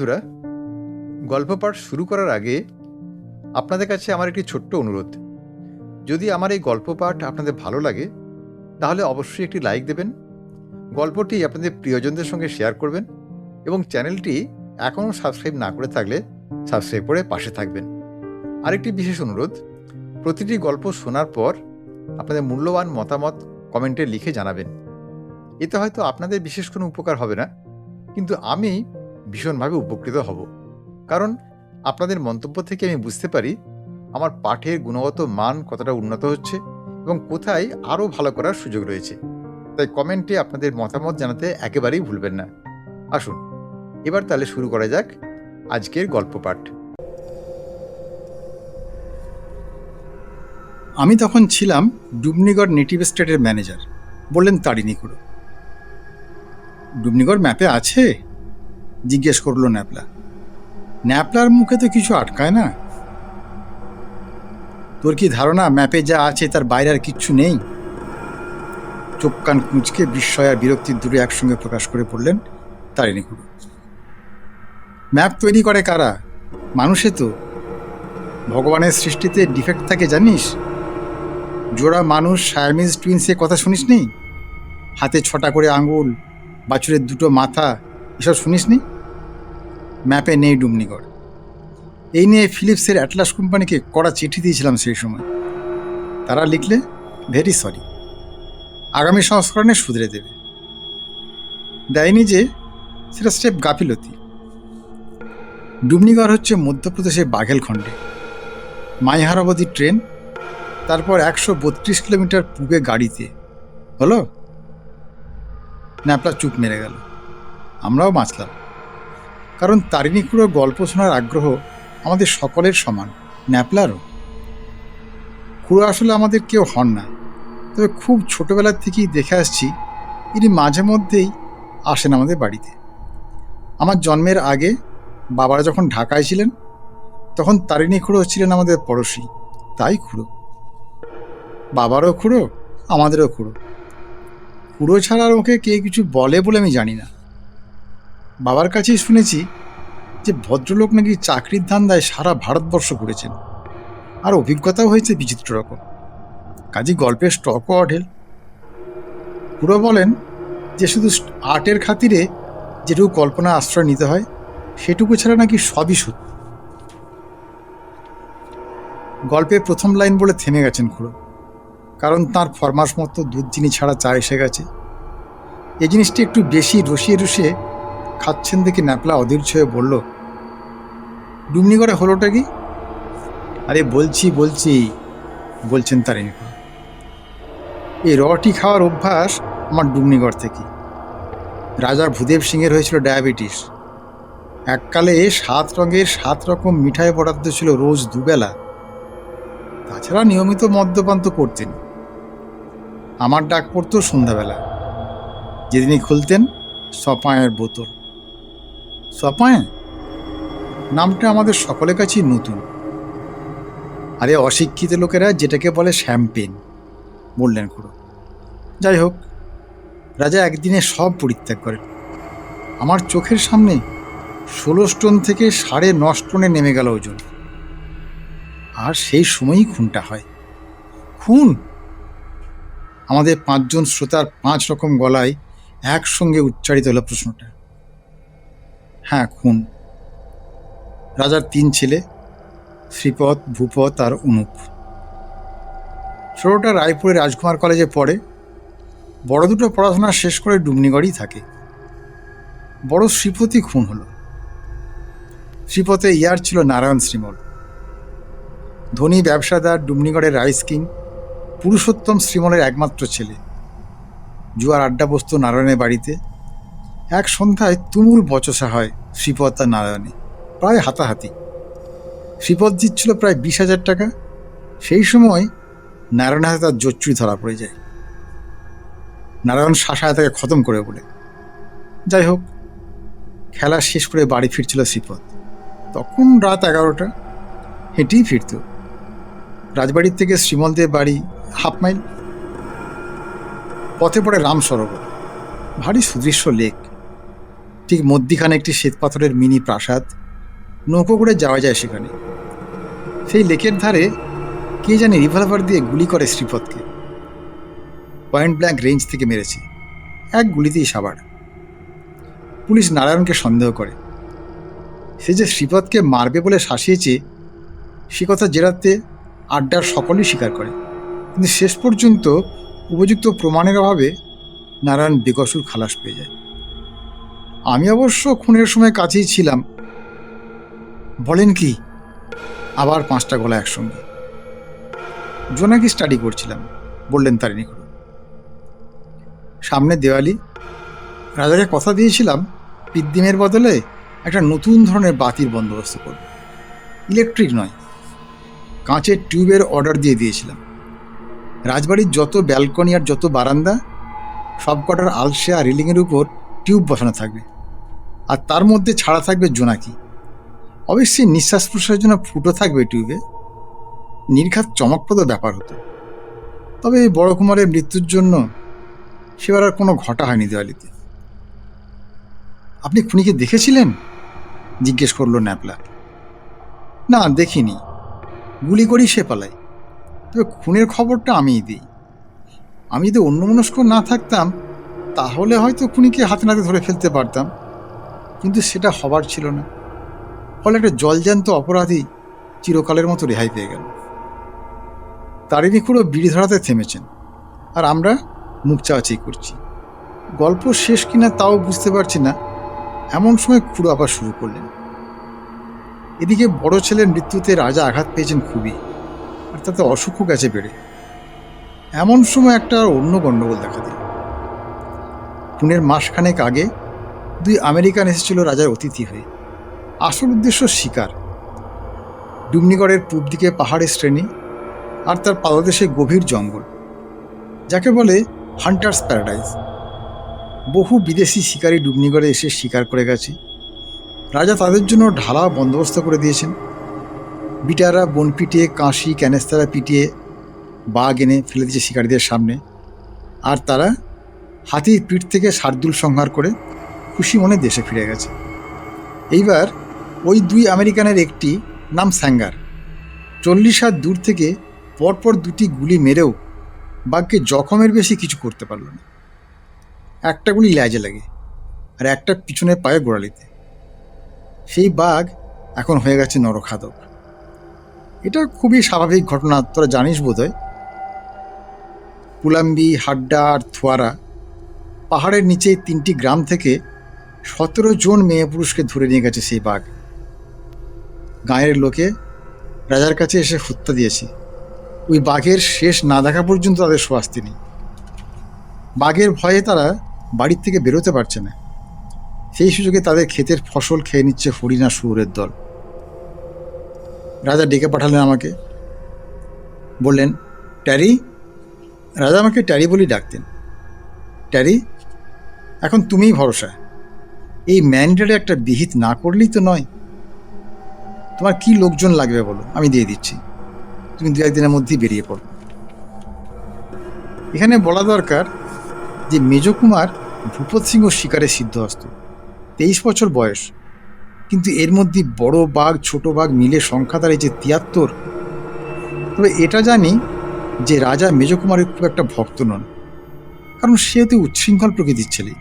বন্ধুরা, গল্প পাঠ শুরু করার আগে আপনাদের কাছে আমার একটি ছোট্ট অনুরোধ। যদি আমার এই গল্প পাঠ আপনাদের ভালো লাগে তাহলে অবশ্যই একটি লাইক দেবেন, গল্পটি আপনাদের প্রিয়জনদের সঙ্গে শেয়ার করবেন এবং চ্যানেলটি এখনও সাবস্ক্রাইব না করে থাকলে সাবস্ক্রাইব করে পাশে থাকবেন। আরেকটি বিশেষ অনুরোধ, প্রতিটি গল্প শোনার পর আপনাদের মূল্যবান মতামত কমেন্টে লিখে জানাবেন। এতে হয়তো আপনাদের বিশেষ কোনো উপকার হবে না, কিন্তু আমি ভীষণভাবে উপকৃত হব, কারণ আপনাদের মন্তব্য থেকে আমি বুঝতে পারি আমার পাঠের গুণগত মান কতটা উন্নত হচ্ছে এবং কোথায় আরও ভালো করার সুযোগ রয়েছে। তাই কমেন্টে আপনাদের মতামত জানাতে একেবারেই ভুলবেন না। আসুন এবার তাহলে শুরু করা যাক আজকের গল্প পাঠ। আমি তখন ছিলাম ডুবনিগড় নেটিভ স্টেটের ম্যানেজার। বললেন তারিণী খুড়ো। ডুবনিগড় ম্যাপে আছে? জিজ্ঞেস করলো ন্যাপলা। ন্যাপলার মুখে তো কিছু আটকায় না। তোর কি ধারণা ম্যাপে যা আছে তার বাইরে আর কিচ্ছু নেই? চোখ কান কুঁচকে বিস্ময় আর বিরক্তির দূরে একসঙ্গে প্রকাশ করে পড়লেন তারিণী খুড়ো। ম্যাপ তৈরি করে কারা? মানুষে তো। ভগবানের সৃষ্টিতে ডিফেক্ট থাকে জানিস? জোড়া মানুষ সায়ামিজ টুইন্সের কথা শুনিস নি? হাতে 6টা করে আঙুল, বাছুরের 2টো মাথা, এসব শুনিস নি? ম্যাপে নেই ডুবনিগড়। এই নিয়ে ফিলিপসের অ্যাটলাস কোম্পানিকে কড়া চিঠি দিয়েছিলাম সেই সময়। তারা লিখলে ভেরি সরি, আগামী সংস্করণে শুধরে দেবে। দেয়নি যে সেটা স্টেপ গাফিলতি। ডুবনিগড় হচ্ছে মধ্যপ্রদেশের বাঘেলখণ্ডে। মাইহার অবধি ট্রেন, তারপর 132 কিলোমিটার পুবে গাড়িতে। হলো? ন্যাপলা চুপ মেরে গেল। আমরাও বাঁচলাম, কারণ তারিণী খুড়োর গল্প শোনার আগ্রহ আমাদের সকলের সমান, ন্যাপলারও। খুড়ো আসলে আমাদের কেউ হন না, তবে খুব ছোটোবেলার থেকেই দেখে আসছি ইনি মাঝে মধ্যেই আসেন আমাদের বাড়িতে। আমার জন্মের আগে বাবারা যখন ঢাকায় ছিলেন তখন তারিণী খুড়ো ছিলেন আমাদের পড়োশি, তাই খুড়ো। বাবারও খুড়ো, আমাদেরও খুড়ো। খুড়ো ছাড়া আর ওকে কে কিছু বলে বলে আমি জানি না। বাবার কাছেই শুনেছি যে ভদ্রলোক নাকি চাকরির ধান্দায় সারা ভারতবর্ষ ঘুরেছেন, আর অভিজ্ঞতাও হয়েছে বিচিত্র রকম। কাজী গল্পের স্টকও অঢেল। খুড়ো বলেন যে শুধু আর্টের খাতিরে যেটুকু কল্পনা আশ্রয় নিতে হয় সেটুকু ছাড়া নাকি সবই সত্য। গল্পের প্রথম লাইন বলে থেমে গেছেন খুড়ো, কারণ তাঁর ফরমাস মতো দুধ চিনি ছাড়া চা এসে গেছে। এই জিনিসটি একটু বেশি রসিয়ে রসিয়ে খাচ্ছেন দেখে ন্যাপলা অধীর হয়ে বলল, ডুবনিগড়ে হলোটা কি? আরে বলছি বলছেন তারিণী খুড়ো। এই রটি খাওয়ার অভ্যাস আমার ডুবনিগড় থেকে। রাজা ভূদেব সিংয়ের হয়েছিল ডায়াবেটিস। এককালে 7 রঙের 7 রকম মিঠাই বরাদ্দ ছিল রোজ দুবেলা। তাছাড়া নিয়মিত মদ্যপান তো করতেন। আমার ডাক পড়তো সন্ধ্যাবেলা, যেদিনই খুলতেন সপাঁয়ের বোতল। সপাঁয় নামটা আমাদের সকলের কাছেই নতুন। আরে অশিক্ষিত লোকেরা যেটাকে বলে শ্যাম্পেন, বললেন খুড়ো। যাই হোক, রাজা একদিনে সব পরিত্যাগ করেন। আমার চোখের সামনে 16 স্টোন থেকে 9.5 স্টোনে নেমে গেল ওজন। আর সেই সময়ই খুনটা হয়। খুন? আমাদের 5 জন শ্রোতার 5 রকম গলায় একসঙ্গে উচ্চারিত হলো প্রশ্নটা। হ্যাঁ, খুন। রাজার 3 ছেলে, শ্রীপদ, ভূপত আর অনুপ। ছোটটা রায়পুরের রাজকুমার কলেজে পড়ে। বড় দুটো পড়াশোনা শেষ করে ডুবনিগড়েই থাকে। বড় শ্রীপতি খুন হলো। শ্রীপতে ইয়ার ছিল নারায়ণ শ্রীমল, ধনী ব্যবসাদার, ডুবনিগড়ের রাইস কিং পুরুষোত্তম শ্রীমলের একমাত্র ছেলে। জুয়ার আড্ডা বসত নারায়ণের বাড়িতে। এক সন্ধ্যায় তুমুল বচসা হয় শ্রীপদ আর নারায়ণে, প্রায় হাতাহাতি। শ্রীপদ জিতছিল প্রায় 20,000 টাকা। সেই সময় নারায়ণের হাতে তার জোচ্চুরি ধরা পড়ে যায়। নারায়ণ শাসায় তাকে খতম করে বলে। যাই হোক, খেলা শেষ করে বাড়ি ফিরছিল শ্রীপদ। তখন রাত 11টা। হেঁটেই ফিরত। রাজবাড়ির থেকে শ্রীমলদের বাড়ি 1/2 মাইল। পথে পড়ে রাম সরোবর, ভারী সুদৃশ্য লেক। ঠিক মধ্যিখানে একটি শ্বেতপাথরের মিনি প্রাসাদ, নৌকো করে যাওয়া যায় সেখানে। সেই লেকের ধারে কে জানে রিভলভার দিয়ে গুলি করে শ্রীপদকে। পয়েন্ট ব্ল্যাঙ্ক রেঞ্জ থেকে মেরেছে, এক গুলিতেই সাবাড়। পুলিশ নারায়ণকে সন্দেহ করে। সে যে শ্রীপদকে মারবে বলে শাসিয়েছে সে কথা জেরাতে আড্ডার সকলেই স্বীকার করে, কিন্তু শেষ পর্যন্ত উপযুক্ত প্রমাণের অভাবে নারায়ণ বেকসুর খালাস পেয়ে যায়। আমি অবশ্য খুনের সময় কাছেই ছিলাম। বলেন কি? আবার 5টা গলা একসঙ্গে। জোনাকি স্টাডি করছিলাম, বললেন তারিণী খুড়ো। সামনে দেওয়ালি, রাজাকে কথা দিয়েছিলাম পিদ্দিমের বদলে একটা নতুন ধরনের বাতির বন্দোবস্ত করব। ইলেকট্রিক নয়, কাঁচের টিউবের অর্ডার দিয়ে দিয়েছিলাম। রাজবাড়ির যত ব্যালকনি আর যত বারান্দা সব কটার আলসে আর রেলিংয়ের উপর টিউব বসানো থাকবে, আর তার মধ্যে ছাড়া থাকবে জোনাকি। অবশ্যই নিঃশ্বাস প্রশ্বাসের জন্য ফুটো থাকবে টিউবে। নির্ঘাত চমকপ্রদ ব্যাপার হতো। তবে এই বড় কুমারের মৃত্যুর জন্য সেবার আর কোনো ঘটা হয়নি দেওয়ালিতে। আপনি খুনিকে দেখেছিলেন? জিজ্ঞেস করলো ন্যাপলা। না, দেখিনি। গুলি করি সে পালায়। তবে খুনের খবরটা আমিই দিই। আমি যদি অন্যমনস্ক না থাকতাম তাহলে হয়তো খুনিকে হাতে নাতে ধরে ফেলতে পারতাম, কিন্তু সেটা হবার ছিল না। ফলে একটা জলজ্যান্ত অপরাধী চিরকালের মতো রেহাই পেয়ে গেল। তারিণী খুড়ো বিড়ি ধরাতে থেমেছেন, আর আমরা মুখ চাওয়াচাই করছি। গল্প শেষ কিনা তাও বুঝতে পারছি না। এমন সময় খুড়ো আবার শুরু করলেন। এদিকে বড় ছেলের মৃত্যুতে রাজা আঘাত পেয়েছেন খুবই, আর তাতে অসুখও গেছে বেড়ে। এমন সময় একটা অন্য গণ্ডগোল দেখা দিল। খুনের মাসখানেক আগে 2 আমেরিকান এসেছিল রাজার অতিথি হয়ে। আসল উদ্দেশ্য শিকার। ডুমনিগড়ের পূব দিকে পাহাড়ের শ্রেণী, আর তার পাদদেশে গভীর জঙ্গল, যাকে বলে হান্টার্স প্যারাডাইজ। বহু বিদেশি শিকারী ডুমনিগড়ে এসে শিকার করে গেছে। রাজা তাদের জন্য ঢালা বন্দোবস্ত করে দিয়েছেন। বিটাররা বন পিটিয়ে, কাঁশি ক্যানেস্তারা পিটিয়ে বাঘ এনে ফেলে দিয়েছে শিকারীদের সামনে, আর তারা হাতির পিঠ থেকে শার্দুল সংহার করে খুশি মনে দেশে ফিরে গেছে। এইবার ওই 2 আমেরিকানের একটি নাম স্যাঙ্গার 40 হাত দূর থেকে পরপর 2টি গুলি মেরেও বাঘকে জখমের বেশি কিছু করতে পারল না। একটা গুলি লেজে লাগে, আর একটা পিছনের পায়ে গোড়ালিতে। সেই বাঘ এখন হয়ে গেছে নরখাদক। এটা খুবই স্বাভাবিক ঘটনা, তোরা জানিস বোধহয়। পুলাম্বি, হাড্ডা আর থোয়ারা পাহাড়ের নিচে 3টি গ্রাম থেকে 17 জন মেয়ে পুরুষকে ধরে নিয়ে গেছে সেই বাঘ। গাঁয়ের লোকে রাজার কাছে এসে হত্যা দিয়েছে। ওই বাঘের শেষ না দেখা পর্যন্ত তাদের স্বাস্তি নেই। বাঘের ভয়ে তারা বাড়ির থেকে বেরোতে পারছে না। সেই সুযোগে তাদের ক্ষেতের ফসল খেয়ে নিচ্ছে হরিণা শুয়োরের দল। রাজা ডেকে পাঠালেন আমাকে, বললেন, ট্যারি। রাজা আমাকে ট্যারি বলেই ডাকতেন। ট্যারি, এখন তুমিই ভরসা। এই ম্যান্ডেটে একটা বিহিত না করলেই তো নয়। তোমার কি লোকজন লাগবে বলো, আমি দিয়ে দিচ্ছি। তুমি 2-1 দিনের মধ্যেই বেরিয়ে পড়ো। এখানে বলা দরকার যে মেজকুমার ভূপত সিংহ শিকারে সিদ্ধহস্ত। 23 বছর বয়স, কিন্তু এর মধ্যে বড় বাঘ ছোট বাঘ মিলে সংখ্যা দাঁড়িয়েছে 73। তবে এটা জানি যে রাজা মেজকুমারের খুব একটা ভক্ত নন, কারণ সে অতি উচ্ছৃঙ্খল প্রকৃতির ছেলে।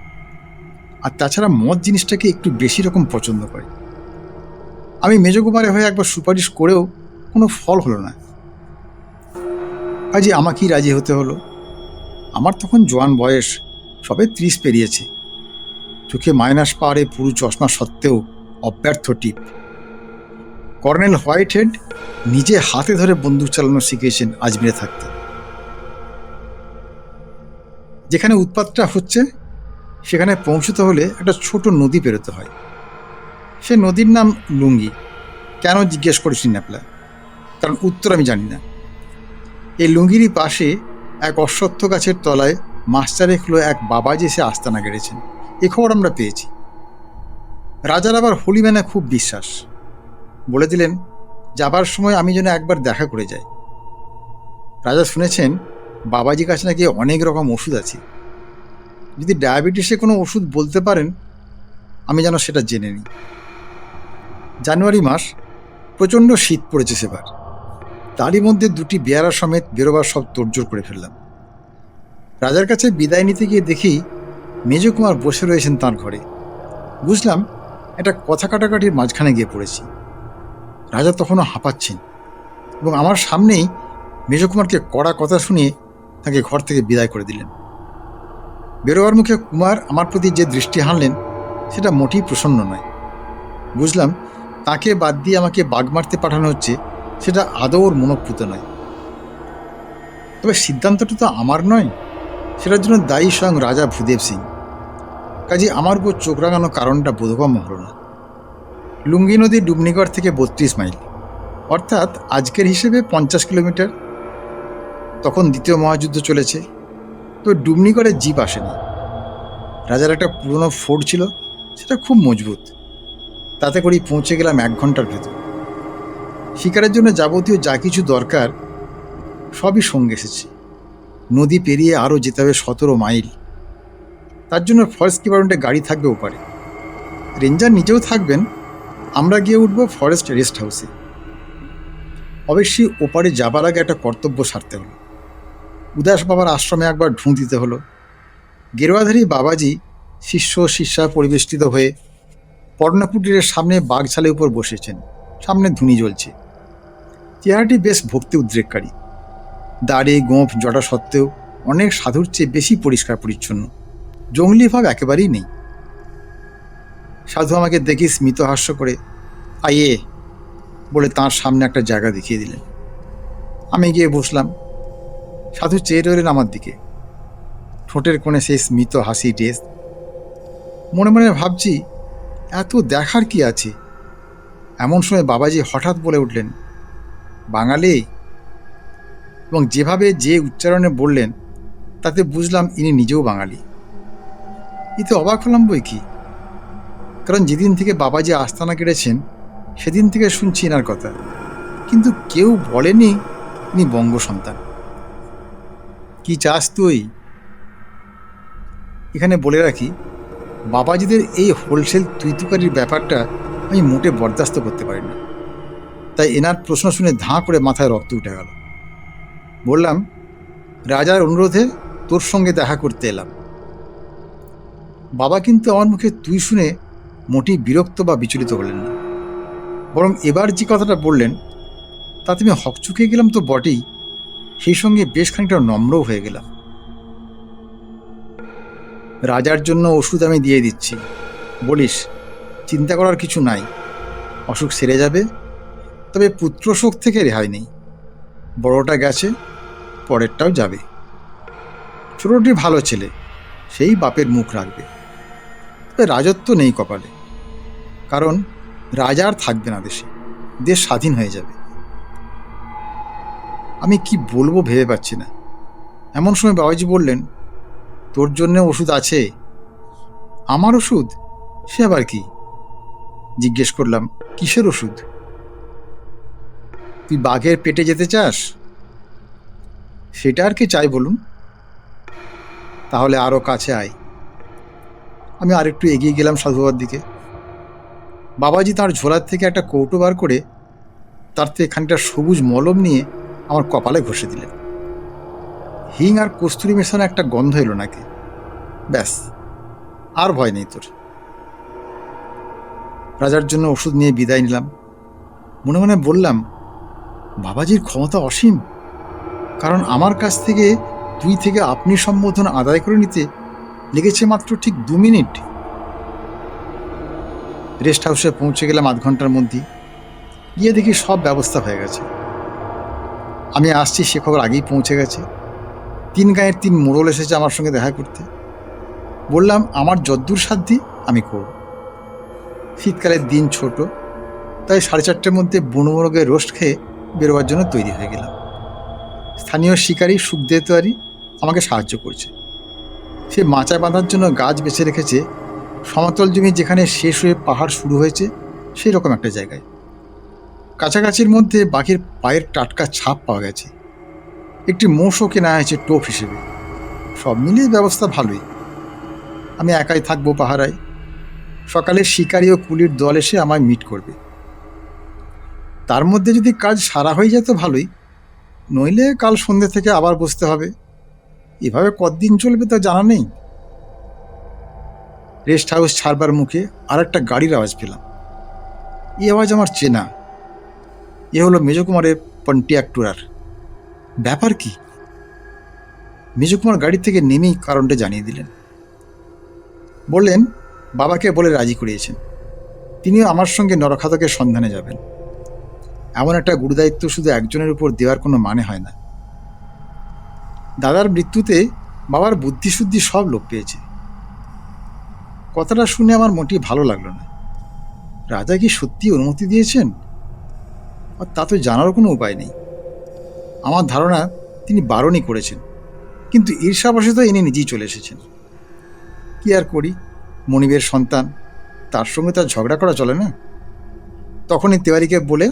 আর তাছাড়া মদ জিনিসটাকে একটু বেশি রকম পছন্দ করে। আমি মেজকুমারের হয়ে একবার সুপারিশ করেও কোনো ফল হলো না। কাজে আমাকেই রাজি হতে হলো। আমার তখন জোয়ান বয়স, সবে 30 পেরিয়েছে। চোখে মাইনাস পাওয়ারে পুরু চশমা সত্ত্বেও অব্যর্থ টিপ। কর্নেল হোয়াইট হেড নিজে হাতে ধরে বন্দুক চালানো শিখিয়েছেন আজমিরে থাকতে। যেখানে উৎপাতটা হচ্ছে সেখানে পৌঁছতে হলে একটা ছোট নদী পেরোতে হয়। সে নদীর নাম লুঙ্গি। কেন জিজ্ঞেস করিস ন্যাপলা? কারণ উত্তর আমি জানি না। এই লুঙ্গিরই পাশে এক অশ্বত্থ গাছের তলায় মাস্টারেক হলো এক বাবাজি এসে আস্তানা গেড়েছেন, এ খবর আমরা পেয়েছি। রাজার আবার হোলিম্যানে খুব বিশ্বাস। বলে দিলেন যাবার সময় আমি যেন একবার দেখা করে যাই। রাজা শুনেছেন বাবাজি কাছে নাকি অনেক রকম ওষুধ আছে। যদি ডায়াবেটিসে কোনো ওষুধ বলতে পারেন আমি যেন সেটা জেনে নিই। জানুয়ারি মাস, প্রচণ্ড শীত পড়েছে সেবার। তারই মধ্যে দুটি বেয়ারা সমেত বেরোবার সব তোড়জোড় করে ফেললাম। রাজার কাছে বিদায় নিতে গিয়ে দেখি মেজ কুমার বসে রয়েছেন তাঁর ঘরে। বুঝলাম একটা কথা কাটাকাটির মাঝখানে গিয়ে পড়েছি। রাজা তখনও হাঁপাচ্ছেন এবং আমার সামনেই মেজ কুমারকে কড়া কথা শুনিয়ে তাকে ঘর থেকে বিদায় করে দিলেন। বেরোবার মুখে কুমার আমার প্রতি যে দৃষ্টি হানলেন সেটা মোটেই প্রসন্ন নয়। বুঝলাম তাকে বাদ দিয়ে আমাকে বাগ মারতে পাঠানো হচ্ছে, সেটা আদৌ ওর মনোপ্রুত নয়। তবে সিদ্ধান্তটা তো আমার নয়, সেটার জন্য দায়ী স্বয়ং রাজা ভূদেব সিং। কাজে আমার উপর চোখ রাঙানো কারণটা বোধগম্য হল না। লুঙ্গি নদী ডুবনিগড় থেকে 32 মাইল, অর্থাৎ আজকের হিসেবে 50 কিলোমিটার। তখন দ্বিতীয় মহাযুদ্ধ চলেছে, তো ডুবনিগড়ে জিপ আসেনি। রাজার একটা পুরনো ফোর্ট ছিল, সেটা খুব মজবুত। তাতে করেই পৌঁছে গেলাম 1 ঘন্টার ভেতর। শিকারের জন্য যাবতীয় যা কিছু দরকার সবই সঙ্গে এসেছে। নদী পেরিয়ে আরও যেতে হবে 17 মাইল। তার জন্য ফরেস্ট ডিপার্টমেন্টে গাড়ি থাকবে ওপারে, রেঞ্জার নিজেও থাকবেন। আমরা গিয়ে উঠব ফরেস্ট রেস্ট হাউসে। অবশ্যই ওপারে যাবার আগে একটা কর্তব্য সারতে হলো। উদাস বাবার আশ্রমে একবার ঢুঁ দিতে হলো। গেরুয়াধারী বাবাজি শিষ্য শিষ্যা পরিবেষ্টিত হয়ে পর্ণকুটিরের সামনে বাঘছালের উপর বসেছেন, সামনে ধুনি জ্বলছে। চেহারাটি বেশ ভক্তি উদ্রেককারী। দাড়ি গোঁফ জটা সত্ত্বেও অনেক সাধুর চেয়ে বেশি পরিষ্কার পরিচ্ছন্ন, জঙ্গলি ভাব একেবারেই নেই। সাধু আমাকে দেখি স্মিত হাস্য করে আইয়ে বলে তাঁর সামনে একটা জায়গা দেখিয়ে দিলেন। আমি গিয়ে বসলাম। সাধু চেয়ে রইলেন আমার দিকে, ঠোঁটের কোণে সেই স্মিত হাসি ডেস। মনে মনে ভাবছি এত দেখার কি আছে। এমন সময় বাবাজি হঠাৎ বলে উঠলেন, বাঙালি। এবং যেভাবে যে উচ্চারণে বললেন তাতে বুঝলাম ইনি নিজেও বাঙালি। এতে অবাক হলাম বই কি, কারণ যেদিন থেকে বাবাজি আস্তানা কেড়েছেন সেদিন থেকে শুনছি এনার কথা, কিন্তু কেউ বলেনি ইনি বঙ্গ সন্তান। কি চাস তুই? এখানে বলে রাখি, বাবাজিদের এই হোলসেল তুইতুকারির ব্যাপারটা আমি মোটে বরদাস্ত করতে পারি না। তাই এনার প্রশ্ন শুনে ধাঁ করে মাথায় রক্ত উঠে গেল। বললাম, রাজার অনুরোধে তোর সঙ্গে দেখা করতে এলাম। বাবা কিন্তু আমার মুখে তুই শুনে মোটেই বিরক্ত বা বিচলিত হলেন না, বরং এবার যে কথাটা বললেন তাতে আমি হকচুকে গেলাম তো বটেই, সেই সঙ্গে বেশ খানিকটা নম্রও হয়ে গেলাম। রাজার জন্য ওষুধ আমি দিয়ে দিচ্ছি, বলিস চিন্তা করার কিছু নাই, অসুখ সেরে যাবে। তবে পুত্রশোক থেকে রেহাই নেই। বড়টা গেছে, পরেরটাও যাবে। ছোটটি ভালো ছেলে, সেই বাপের মুখ রাখবে। তবে রাজত্ব নেই কপালে, কারণ রাজা আর থাকবে না দেশে, দেশ স্বাধীন হয়ে যাবে। আমি কি বলবো ভেবে পাচ্ছি না। এমন সময় বাবাজি বললেন, তোর জন্য ওষুধ আছে। আমার ওষুধ? সে আবার কি? জিজ্ঞেস করলাম, কিসের ওষুধ? তুই বাঘের পেটে যেতে চাস? সেটা আর কি চাই বলুন? তাহলে আরও কাছে আয়। আমি আরেকটু এগিয়ে গেলাম সাধুবাবার দিকে। বাবাজি তাঁর ঝোলার থেকে একটা কৌটো বার করে তার থেকে খানিকটা সবুজ মলম নিয়ে আমার কপালে ঘষে দিলেন। হিং আর কস্তুরি মেশানো একটা গন্ধ এলো নাকি। ব্যাস, আর ভয় নেই তোর। রাজার জন্য ওষুধ নিয়ে বিদায় নিলাম। মনে মনে বললাম, বাবাজির ক্ষমতা অসীম, কারণ আমার কাছ থেকে তুই থেকে আপনি সম্বোধন আদায় করে নিতে লেগেছে মাত্র ঠিক 2 মিনিট। রেস্ট হাউসে পৌঁছে গেলাম 8 ঘন্টার মধ্যেই। গিয়ে দেখি সব ব্যবস্থা হয়ে গেছে। আমি আসছি সে খবর আগেই পৌঁছে গেছে। 3 গাঁয়ের 3 মোড়ল এসেছে আমার সঙ্গে দেখা করতে। বললাম, আমার যদ্দূর সাধ্যি আমি করব। শীতকালের দিন ছোট, তাই 4:30টার মধ্যে বনমোরগের রোস্ট খেয়ে বেরোবার জন্য তৈরি হয়ে গেলাম। স্থানীয় শিকারী সুখদেব তেওয়ারি আমাকে সাহায্য করছে। সে মাচা বাঁধার জন্য গাছ বেছে রেখেছে সমতল জমি যেখানে শেষ হয়ে পাহাড় শুরু হয়েছে সেই রকম একটা জায়গায়। কাছাকাছির মধ্যে বাঘের পায়ের টাটকা ছাপ পাওয়া গেছে। একটি মোষও কেনা হয়েছে টোপ হিসেবে। সব মিলিয়ে ব্যবস্থা ভালোই। আমি একাই থাকবো পাহারায়। সকালে শিকারি ও কুলির দল এসে আমায় মিট করবে। তার মধ্যে যদি কাজ সারা হয়ে যেত ভালোই, নইলে কাল সন্ধ্যে থেকে আবার বসতে হবে। এভাবে কতদিন চলবে তা জানা নেই। রেস্ট হাউস ছাড়বার মুখে আর একটা গাড়ির আওয়াজ পেলাম। এই আওয়াজ আমার চেনা। এ হলো মেজকুমারের পন্টিয়াক টুরার। ব্যাপার কি? মেজকুমার গাড়ি থেকে নেমেই কারণটা জানিয়ে দিলেন। বললেন বাবাকে বলে রাজি করিয়েছেন, তিনিও আমার সঙ্গে নরখাদকের সন্ধানে যাবেন। এমন একটা গুরুদায়িত্ব শুধু একজনের উপর দেওয়ার কোনো মানে হয় না। দাদার মৃত্যুতে বাবার বুদ্ধিশুদ্ধি সব লোপ পেয়েছে। কথাটা শুনে আমার মোটেই ভালো লাগলো না। রাজা কি সত্যি অনুমতি দিয়েছেন? আর তা তো জানারও কোনো উপায় নেই। আমার ধারণা তিনি বারণই করেছেন, কিন্তু ঈর্ষাবশত ইনি নিজেই চলে এসেছেন। কি আর করি, মনিবের সন্তান, তার সঙ্গে তার ঝগড়া করা চলে না। তখনই তেওয়ারিকে বলে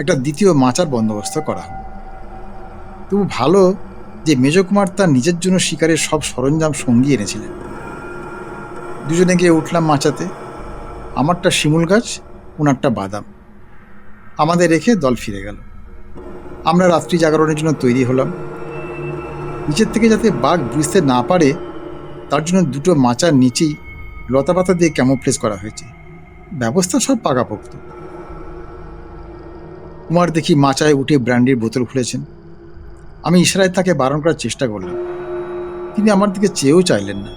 একটা দ্বিতীয় মাচার বন্দোবস্ত করা হলো। তবু ভালো যে মেজকুমার তার নিজের জন্য শিকারের সব সরঞ্জাম সঙ্গী এনেছিলেন। দুজনে গিয়ে উঠলাম মাচাতে। আমারটা শিমুল গাছ, ওনারটা বাদাম। আমাদের রেখে দল ফিরে গেল। আমরা রাত্রি জাগরণের জন্য তৈরি হলাম। নিচের থেকে যাতে বাঘ বুঝতে না পারে তার জন্য দুটো মাচার নিচেই লতাপাতা দিয়ে ক্যামোফ্লেজ করা হয়েছে। ব্যবস্থা সব পাকাপোক্ত। কুমার দেখি মাচায় উঠে ব্র্যান্ডির বোতল খুলেছেন। আমি ইশারায় তাকে বারণ করার চেষ্টা করলাম। তিনি আমার দিকে চেয়েও চাইলেন না।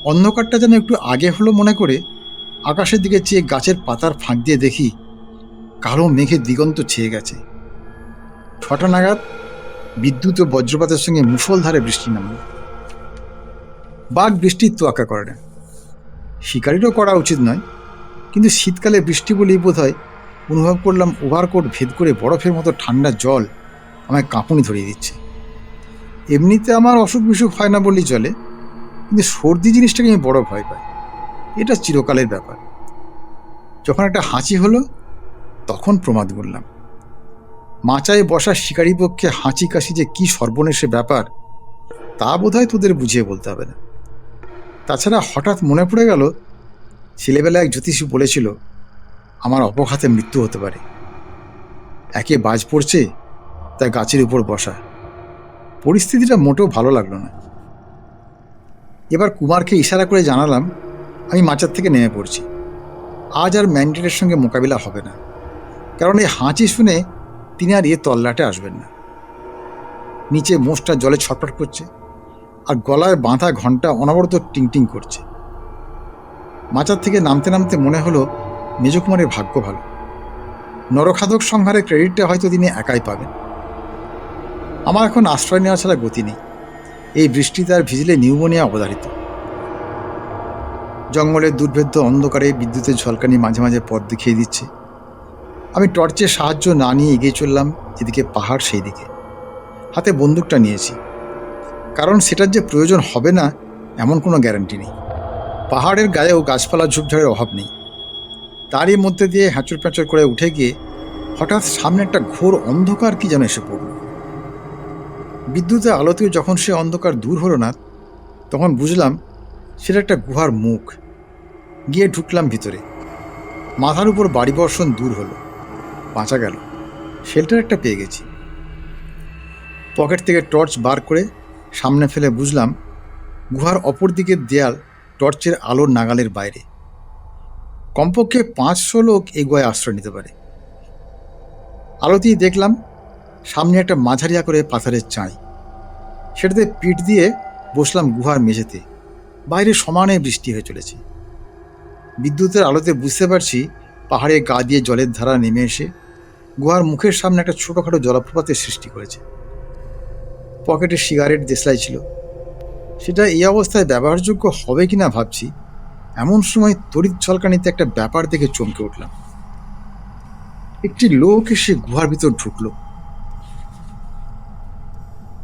অন্ধকারটা যেন একটু আগে হলো মনে করে আকাশের দিকে চেয়ে গাছের পাতার ফাঁক দিয়ে দেখি কালো মেঘে দিগন্ত ছেয়ে গেছে। 6টা নাগাদ বিদ্যুৎ ও বজ্রপাতের সঙ্গে মুষলধারে বৃষ্টি নামল। বাঘ বৃষ্টির তোয়াক্কা করে না, শিকারিরও করা উচিত নয়, কিন্তু শীতকালে বৃষ্টি বলেই বোধ হয় অনুভব করলাম ওভারকোট ভেদ করে বরফের মতো ঠান্ডা জল আমায় কাঁপুনি ধরিয়ে দিচ্ছে। এমনিতে আমার অসুখ বিসুখ হয় না বললেই চলে, কিন্তু সর্দি জিনিসটাকে আমি বড় ভয় পাই। এটা চিরকালের ব্যাপার। যখন একটা হাঁচি হলো তখন প্রমাদ করলাম। মাচায় বসা শিকারি পক্ষে হাঁচি কাশি যে কি সর্বনেশে ব্যাপার তা বোধহয় তোদের বুঝিয়ে বলতে হবে না। তাছাড়া হঠাৎ মনে পড়ে গেল ছেলেবেলায় এক জ্যোতিষী বলেছিল আমার অপঘাতে মৃত্যু হতে পারে। একে বাজ পড়ছে তাই গাছের উপর বসা। পরিস্থিতিটা মোটেও ভালো লাগলো না। এবার কুমারকে ইশারা করে জানালাম আমি মাচার থেকে নেমে পড়ছি। আজ আর ম্যান্ডেটের সঙ্গে মোকাবিলা হবে না, কারণ এই হাঁচি শুনে তিনি আর তল্লাটে আসবেন না। নিচে মোষটা জলে ছটফট করছে আর গলায় বাঁধা ঘণ্টা অনবরত টিংটিং করছে। মাচার থেকে নামতে নামতে মনে হলো মেজকুমারের ভাগ্য ভালো। নরখাদক সংহারের ক্রেডিটটা হয়তো তিনি একাই পাবেন। আমার এখন আশ্রয় নেওয়া ছাড়া গতি নেই। এই বৃষ্টিতে আর ভিজলে নিউমোনিয়া অবধারিত। জঙ্গলের দুর্ভেদ্য অন্ধকারে বিদ্যুতের ঝলকানি মাঝে মাঝে পথ দেখিয়ে দিচ্ছে। আমি টর্চের সাহায্য না নিয়ে এগিয়ে চললাম যেদিকে পাহাড় সেই দিকে। হাতে বন্দুকটা নিয়েছি, কারণ সেটার যে প্রয়োজন হবে না এমন কোনো গ্যারান্টি নেই। পাহাড়ের গায়েও গাছপালা ঝোপঝাড়ের অভাব নেই। তারই মধ্যে দিয়ে হ্যাঁচর প্যাঁচর করে উঠে গিয়ে হঠাৎ সামনে একটা ঘোর অন্ধকার কি যেন এসে পড়ল। বিদ্যুতের আলোতেও যখন সে অন্ধকার দূর হলো না তখন বুঝলাম সেটা একটা গুহার মুখ। গিয়ে ঢুকলাম ভিতরে। মাথার উপর বাড়ি বর্ষণ দূর হলো, বাঁচা গেল। শেল্টার একটা পেয়ে গেছি। পকেট থেকে টর্চ বার করে সামনে ফেলে বুঝলাম গুহার অপর দিকের দেয়াল টর্চের আলোর নাগালের বাইরে। কমপক্ষে 500 লোক এই গুহায় আশ্রয় নিতে পারে। আলোতেই দেখলাম সামনে একটা মাঝারি আকারের পাথরের চাঁই। সেটাতে পিঠ দিয়ে বসলাম গুহার মেঝেতে। বাইরে সমানে বৃষ্টি হয়ে চলেছে। বিদ্যুতের আলোতে বুঝতে পারছি পাহাড়ের গা দিয়ে জলের ধারা নেমে এসে গুহার মুখের সামনে একটা ছোটোখাটো জলপ্রপাতের সৃষ্টি করেছে। পকেটে সিগারেট দেশলাই ছিল, সেটা এই অবস্থায় ব্যবহারযোগ্য হবে কিনা ভাবছি, এমন সময় তড়িৎ ঝলকানিতে একটা ব্যাপার দেখে চমকে উঠলাম। একটি লোক এসে গুহার ভিতর ঢুকলো।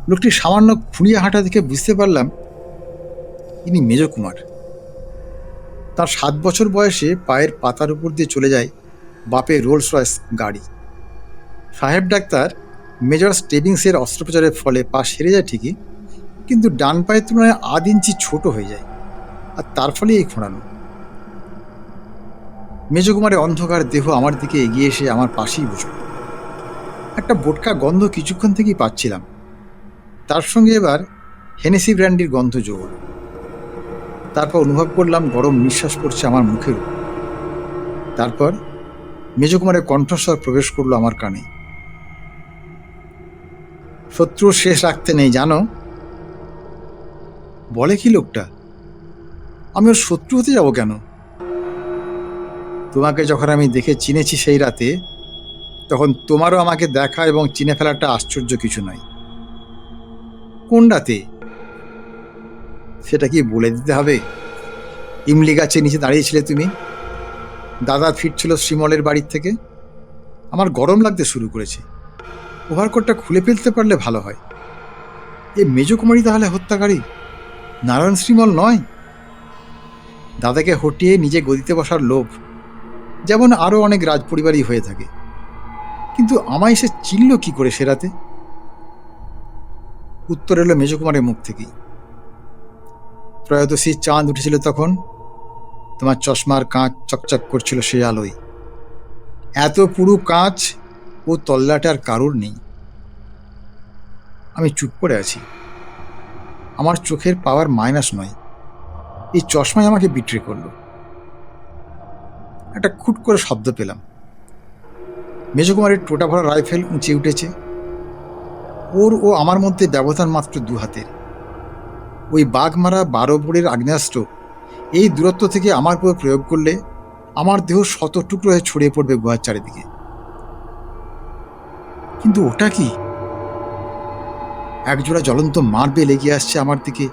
লোকটি সামান্য খুঁড়িয়ে হাঁটা দেখে বুঝতে পারলাম ইনি মেজকুমার। তার 7 বছর বয়সে পায়ের পাতার উপর দিয়ে চলে যায় বাপের রোলস রয়েস গাড়ি। সাহেব ডাক্তার মেজর স্টেভিংসের অস্ত্রোপচারের ফলে পা সেরে যায় ঠিকই, কিন্তু ডান পায়ের তুলনায় 1.5 ইঞ্চি ছোট হয়ে যায়, আর তার ফলে এই খোঁড়ানো। মেজকুমারের অন্ধকার দেহ আমার দিকে এগিয়ে এসে আমার পাশেই বসল। একটা বোটকা গন্ধ কিছুক্ষণ থেকেই পাচ্ছিলাম, তার সঙ্গে এবার হেনেসি ব্র্যান্ডির গন্ধ যোগ হলো। তারপর অনুভব করলাম গরম নিঃশ্বাস পড়ছে আমার মুখের উপর। তারপর মেজকুমারের কণ্ঠস্বর প্রবেশ করলো আমার কানে। শত্রুর শেষ রাখতে নেই জানো। বলে কি লোকটা? আমি ওর শত্রু হতে যাব কেন? তোমাকে যখন আমি দেখে চিনেছি সেই রাতে, তখন তোমারও আমাকে দেখা এবং চিনে ফেলাটা আশ্চর্য কিছু নয়। কোন রাতে সেটা কি বলে দিতে হবে? ইমলি গাছের নিচে দাঁড়িয়েছিলে তুমি, দাদা ফিরছিল শ্রীমলের বাড়ির থেকে। আমার গরম লাগতে শুরু করেছে। ওভারকোটটা খুলে ফেলতে পারলে ভালো হয়। এ মেজকুমারী তাহলে হত্যাকারী, নারায়ণ শ্রীমল নয়? দাদাকে হটিয়ে নিজে গদিতে বসার লোভ, যেমন আরও অনেক রাজপরিবারই হয়ে থাকে। কিন্তু আমায় সে চিনল কি করে সে রাতে? উত্তর এলো মেজকুমারের মুখ থেকেই। ত্রয়োদশী চাঁদ উঠেছিল তখন, তোমার চশমার কাঁচ চকচক করছিল সেই আলোয়। এত পুরু কাঁচ ও তল্লাটে আর কারোর নেই। আমি চুপ করে আছি। আমার চোখের পাওয়ার মাইনাস নয়, এই চশমাই আমাকে বিট্রে করলো। একটা খুট করে শব্দ পেলাম। মেজকুমারের টোটা ভরা রাইফেল উঁচে উঠেছে। ওর ও আমার মধ্যে ব্যবধান মাত্র 2 হাতের। ওই বাঘ মারা 12 বোরের আগ্নেয়াস্ত্র এই দূরত্ব থেকে আমার উপর প্রয়োগ করলে আমার দেহ শত টুকরো হয়ে ছড়িয়ে পড়বে গুহার চারিদিকে। কিন্তু ওটা কি? একজোড়া জ্বলন্ত মার্বেল এগিয়ে আসছে আমার দিকে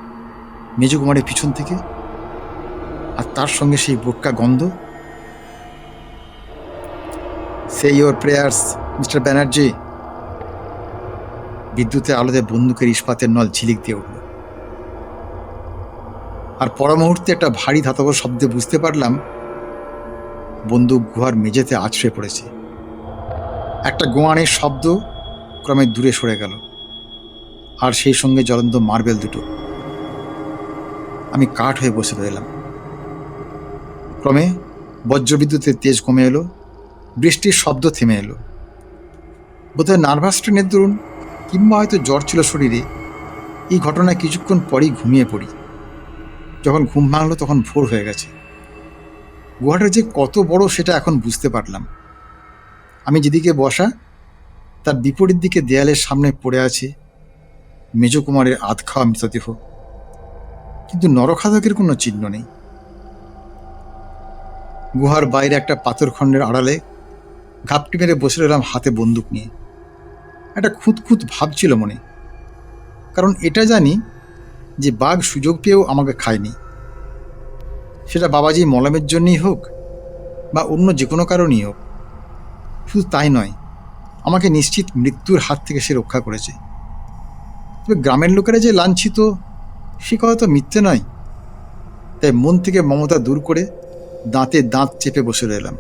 মেজকুমারের পিছন থেকে, আর তার সঙ্গে সেই বোটকা গন্ধ। সে ইয়োর প্রেয়ার্স মিস্টার ব্যানার্জি। বিদ্যুতের আলোতে বন্দুকের ইস্পাতের নল ঝিলিক দিয়ে উঠল। আর পর মুহূর্তে একটা ভারী ধাতব শব্দে বুঝতে পারলাম বন্দুক গুহার মেঝেতে আছড়ে পড়েছে। একটা গোয়ানের শব্দ ক্রমে দূরে সরে গেল, আর সেই সঙ্গে জ্বলন্ত মার্বেল দুটো। আমি কাঠ হয়ে বসে রইলাম। ক্রমে বজ্রবিদ্যুতের তেজ কমে এলো, বৃষ্টির শব্দ থেমে এলো। বোধহয় নার্ভাস ট্রেনের দরুন কিংবা হয়তো জ্বর ছিল শরীরে, এই ঘটনায় কিছুক্ষণ পরেই ঘুমিয়ে পড়ি। যখন ঘুম ভাঙলো তখন ভোর হয়ে গেছে। গুহাটা যে কত বড় সেটা এখন বুঝতে পারলাম। আমি যেদিকে বসা, তার বিপরীত দিকে দেয়ালের সামনে পড়ে আছে মেজকুমারের আধখাওয়া মৃতদেহ, কিন্তু নরখাদকের কোনো চিহ্ন নেই। গুহার বাইরে একটা পাথরখণ্ডের আড়ালে ঘাপটি মেরে বসে রইলাম হাতে বন্দুক নিয়ে। একটা খুঁত ভাব ছিল মনে, কারণ এটা জানি যে বাঘ সুযোগ পেয়েও আমাকে খায়নি। সেটা বাবাজি মলমের জন্যই হোক বা অন্য যে কোনো কারণেই হোক। শুধু তাই নয়, আমাকে নিশ্চিত মৃত্যুর হাত থেকে সে রক্ষা করেছে। তবে গ্রামের লোকেরা যে লাঞ্ছিত, সে কথা তো মিথ্যে নয়। তাই মন থেকে মমতা দূর করে দাঁতে দাঁত চেপে বসে রইলাম।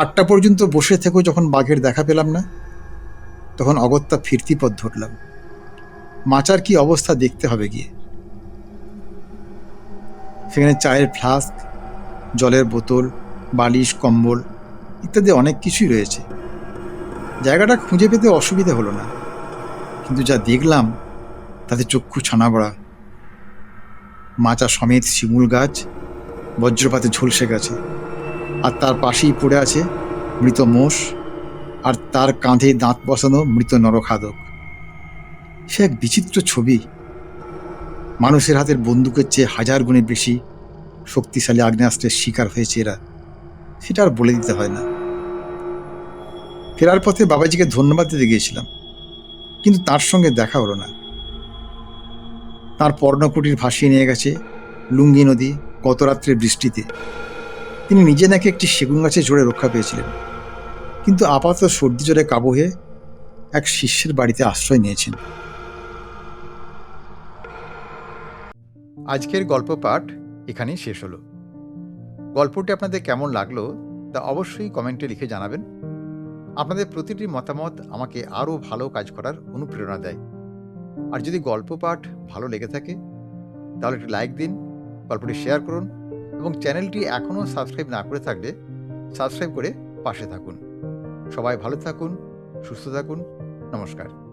8টা পর্যন্ত বসে থেকেও যখন বাঘের দেখা পেলাম না, তখন অগত্যা ফিরতি পথ ধরলাম। মাচার কি অবস্থা দেখতে হবে গিয়ে। সেখানে চায়ের ফ্লাস্ক, জলের বোতল, বালিশ, কম্বল ইত্যাদি অনেক কিছুই রয়েছে। জায়গাটা খুঁজে পেতে অসুবিধা হলো না, কিন্তু যা দেখলাম তাতে চক্ষু ছানাবড়া। মাচা সমেত শিমুল গাছ বজ্রপাতে ঝলসে গেছে, আর তার পাশেই পড়ে আছে মৃত মোষ, আর তার কাঁধে দাঁত বসানো মৃত নরখাদক। সে এক বিচিত্র ছবি। মানুষের হাতের বন্দুকের চেয়ে 1000 গুণে বেশি শক্তিশালী আগ্নেয়াস্ত্রের শিকার হয়েছে এরা, সেটা আর বলে দিতে হয় না। ফেরার পথে বাবাজিকে ধন্যবাদ দিতে গিয়েছিলাম, কিন্তু তার সঙ্গে দেখা হলো না। তার পর্ণকুটির ভাসিয়ে নিয়ে গেছে লুঙ্গি নদী গত রাত্রের বৃষ্টিতে। তিনি নিজে নাকি একটি সেগুন গাছে জোরে রক্ষা পেয়েছিলেন, কিন্তু আপাতত সর্দি জ্বরে কাবু হয়ে এক শিষ্যের বাড়িতে আশ্রয় নিয়েছেন। আজকের গল্প পাঠ এখানেই শেষ হলো। গল্পটি আপনাদের কেমন লাগলো তা অবশ্যই কমেন্টে লিখে জানাবেন। আপনাদের প্রতিটি মতামত আমাকে আরও ভালো কাজ করার অনুপ্রেরণা দেয়। আর যদি গল্প পাঠ ভালো লেগে থাকে তাহলে একটি লাইক দিন, গল্পটি শেয়ার করুন এবং চ্যানেলটি এখনও সাবস্ক্রাইব না করে থাকলে সাবস্ক্রাইব করে পাশে থাকুন। সবাই ভালো থাকুন, সুস্থ থাকুন। নমস্কার।